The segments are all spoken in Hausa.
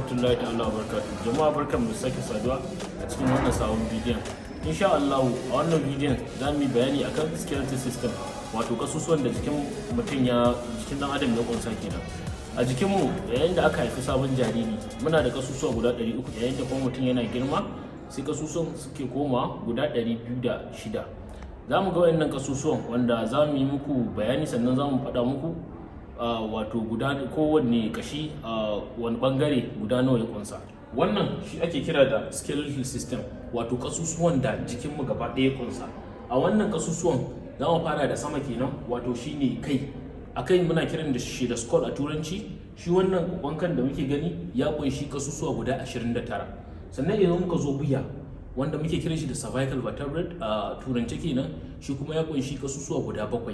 rahmatullahi ta'ala wa barakatuh. Jama'a barkanmu da sake saduwa a cikin wannan sabon bidiyon. Insha Allah a wannan bidiyon za mu yi bayani akan skeletal system, wato kasusuwan da jikin jikin dan adam ya kunsa kenan. A jikinmu yayin da aka haifi sabon jariri muna da kasusuwa guda 300, yayin da kuma mutum yana girma sai kasusuwan suke koma guda 206. Za mu ga wayannan kasusuwan wanda za mu yi muku bayani, sannan za mu faɗa muku wato guda kowanne kashi wani bangare guda nawa ya kunsa. Wannan shi ake kira da skeletal system, wato kasusuwan da jikinmu gaba ɗaya kunsa. A wannan kasusuwan za mu fara da sama kenan, wato shine kai. A kai muna kiran da shi da skull a turanci. Shi wannan wankan da muke gani ya kunshi kasusuwa guda 29. Sannan idan muka zo wuya, wanda muke kiran shi da cervical vertebrate a turance kenan, shi kuma ya kunshi kasusuwa guda 7.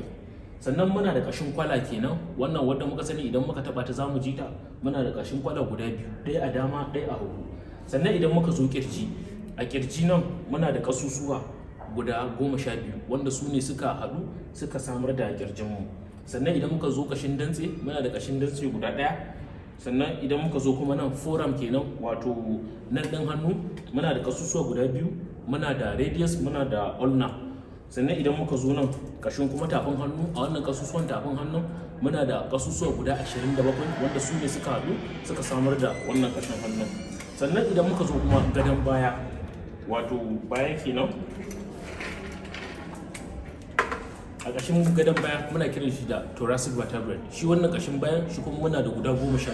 Sannan muna da kashin kwala kenan, wannan wanda muka sani idan muka taba ta zamu ji ta. Muna da kashin kwala guda 2, ɗaya a dama ɗaya a hagu. Sannan idan muka zo kirji, a kirji nan muna da kasusuwa guda 12 wanda su ne suka haɗu suka samar da kirjinmu. Sannan idan muka zo kashin dantse, muna da kashin dantse guda 1. Sannan idan muka zo kuma nan forearm kenan, wato nan ɗin hannu, muna da kasusuwa guda 2, muna da radius, muna da ulna. Sannan idan muka zo nan kashin kuma tafin hannu, a wannan kasusuwan tafin hannu muna da kasusuwa guda 27 wanda su ne suka haɗu suka samar da wannan kashin hannun. Sannan idan muka zo kuma gadon baya, wato baya kenan, a kashin gadon baya muna kiran shi da thoracic vertebrate. Shi wannan kashin bayan shi kuma muna da guda 12.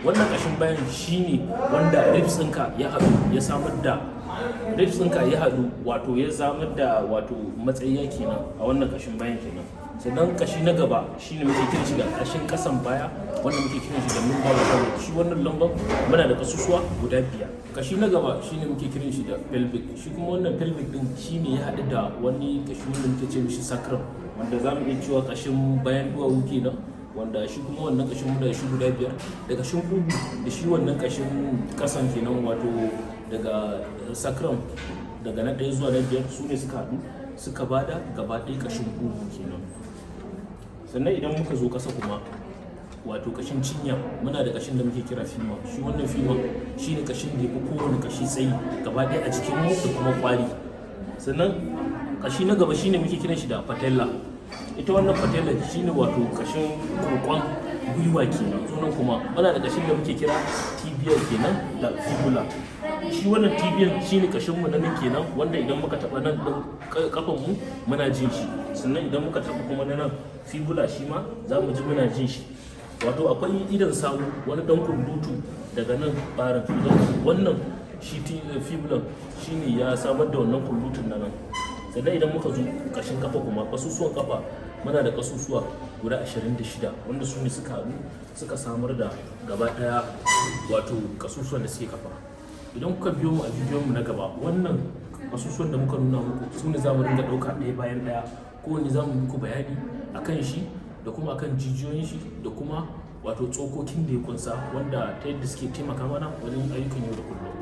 Wannan kashin bayan shine wanda ribs ɗinka ya haɗu ya samar da ribs ɗinka ya haɗu, wato ya samar da wato matsayi kenan a wannan kashin bayan kenan. Sannan kashi na gaba shine muke kiran shi da kashin kasan baya, wanda muke kiran shi da lumbar vertebrate. Shi wannan lumbar muna da kasusuwa guda 5. Kashi na gaba shine muke kiran shi da pelvic. Shi kuma wannan pelvic din shine ya haɗu da wani kashi wanda muke ce mishi sacrum, wanda za mu iya cewa kashin bayan duwawu kenan, wanda shi kuma wannan kashin mu da shi guda 5. Da kashin kugu da shi wannan kashin kasan kenan, wato daga sacrum daga na 1 zuwa na 5 su ne suka haɗu suka bada gaba ɗaya kashin kugu kenan. Sannan idan muka zo ƙasa kuma, wato kashin cinya, muna da kashin da muke kira femur. Shi wannan femur shine kashin da ya fi kowane kashi tsayi gaba ɗaya a jikin mu da kuma kwari. Sannan kashi na gaba shine muke kiran shi da patella. Ita wannan patella shine wato kashin kokon gwiwa kenan. Sunan kuma muna da kashin da muke kira tibia kenan da fibula. Shi wannan tibia shine kashin mu na nan kenan, wanda idan muka taba nan din kafan mu muna jin shi. Sannan idan muka taba kuma na nan fibula, shi ma za mu ji muna jin shi. Wato akwai idan sawu, wani dan kullutu daga nan barin wannan shi fibula shine ya samar da wannan kullutun nan. Sannan idan muka zo kashin kafa kuma, kasusuwan kafa muna da kasusuwa guda 26 wanda su ne suka haɗu suka samar da gaba ɗaya wato kasusuwan da suke kafa. Idan kuka biyo mu a bidiyon mu na gaba, wannan kasusuwan da muka nuna muku su ne za mu dinga ɗauka ɗaya bayan ɗaya, kowanne za mu muku bayani akan shi da kuma akan jijiyoyin shi da kuma wato tsokokin da ya kunsa, wanda ta yadda suke taimaka mana wajen ayyukan yau da kullum.